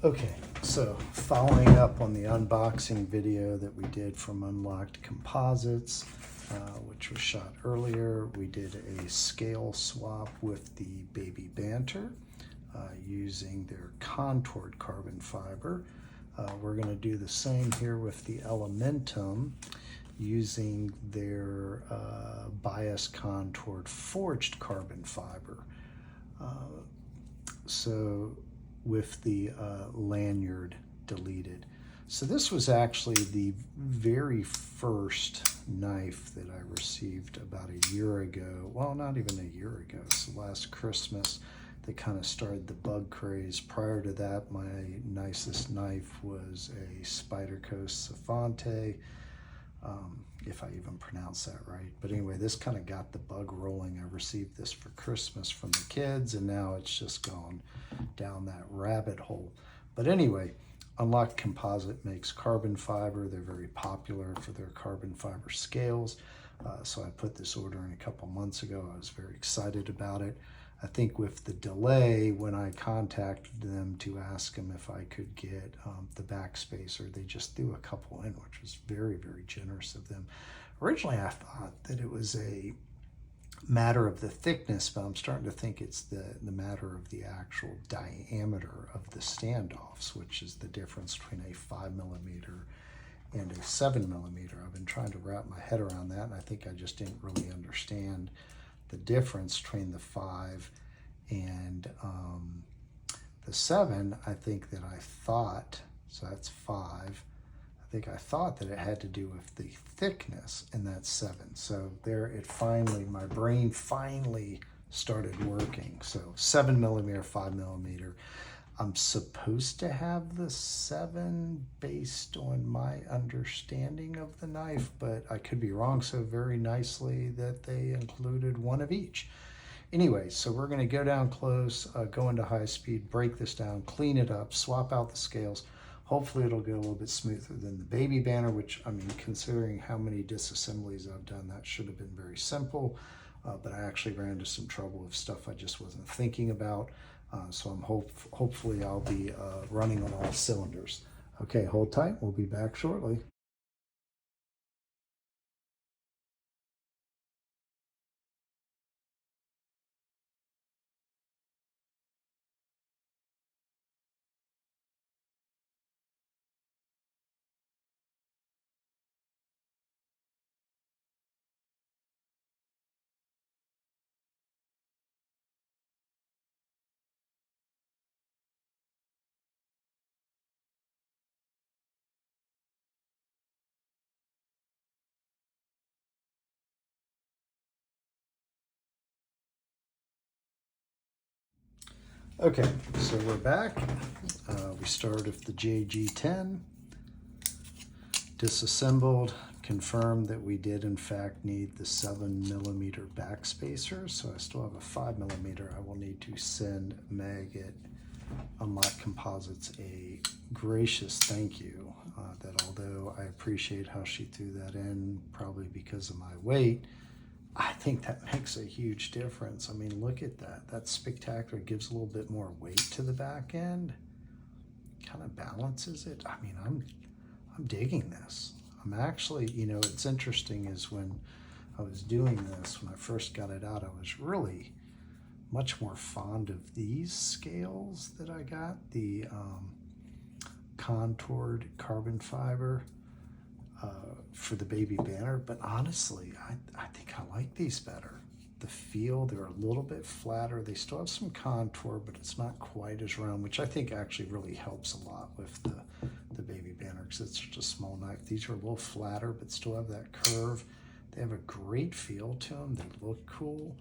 Okay, so following up on the unboxing video that we did from Unlocked Composites, which was shot earlier, we did a scale swap with the Baby Banter using their contoured carbon fiber. We're going to do the same here with the Elementum using their bias contoured forged carbon fiber. So with the lanyard deleted. So this was actually the very first knife that I received about a year ago. Well, not even a year ago. It's last Christmas that kind of started the bug craze. Prior to that, my nicest knife was a Spyderco Savante, if I even pronounce that right. But anyway, this kind of got the bug rolling. I received this for Christmas from the kids, and now it's just gone down that rabbit hole. But anyway, Unlocked Composite makes carbon fiber. They're very popular for their carbon fiber scales. So I put this order in a couple months ago. I was very excited about it. I think with the delay, when I contacted them to ask them if I could get the backspacer, they just threw a couple in, which was very, very generous of them. Originally, I thought that it was a matter of the thickness, but I'm starting to think it's the matter of the actual diameter of the standoffs, which is the difference between a 5mm and a 7mm. I've been trying to wrap my head around that, and I think I just didn't really understand the difference between the 5 and the 7. I think that I thought, so that's 5. I think I thought that it had to do with the thickness, and that's 7. So there it finally, my brain finally started working. So 7mm, 5mm. I'm supposed to have the 7 based on my understanding of the knife, but I could be wrong so very nicely that they included one of each. Anyway, so we're going to go down close, go into high speed, break this down, clean it up, swap out the scales. Hopefully it'll get a little bit smoother than the Baby Banter, which, I mean, considering how many disassemblies I've done, that should have been very simple. But I actually ran into some trouble with stuff I just wasn't thinking about. So I'm hopefully I'll be running on all cylinders. Okay, hold tight. We'll be back shortly. Okay, so we're back. We started with the JG10, disassembled, confirmed that we did in fact need the 7mm backspacer. So I still have a 5mm. I will need to send Meg at Unlocked Composites a gracious thank you, that although I appreciate how she threw that in, probably because of my weight, I think that makes a huge difference. I mean, look at that. That's spectacular. It gives a little bit more weight to the back end. Kind of balances it. I mean, I'm digging this. I'm actually, you know, it's interesting is when I was doing this, when I first got it out, I was really much more fond of these scales that I got, the contoured carbon fiber for the Baby Banter, but honestly, I think I like these better. The feel, they're a little bit flatter. They still have some contour, but it's not quite as round, which I think actually really helps a lot with the Baby Banter because it's such a small knife. These are a little flatter, but still have that curve. They have a great feel to them. They look cool.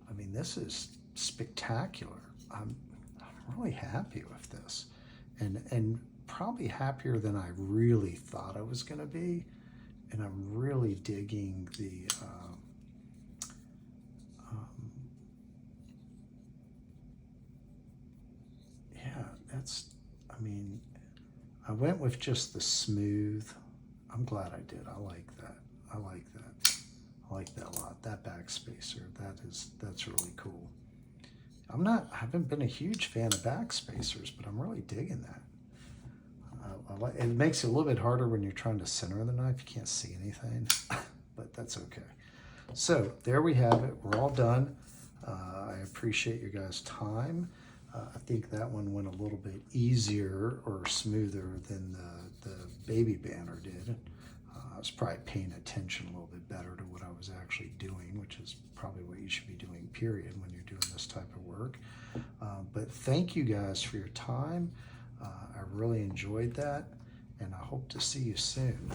I mean, this is spectacular. I'm really happy with this, and probably happier than I really thought I was going to be. And I'm really digging the yeah, that's, I mean, I went with just the smooth. I'm glad I did. I like that. I like that. I like that a lot. That backspacer, that's really cool. I haven't been a huge fan of backspacers, but I'm really digging that. it makes it a little bit harder when you're trying to center the knife. You can't see anything, but that's okay. So there we have it. We're all done. I appreciate your guys' time. I think that one went a little bit easier or smoother than the baby banner did. I was probably paying attention a little bit better to what I was actually doing, which is probably what you should be doing, period, when you're doing this type of work. But thank you guys for your time. I really enjoyed that, and I hope to see you soon.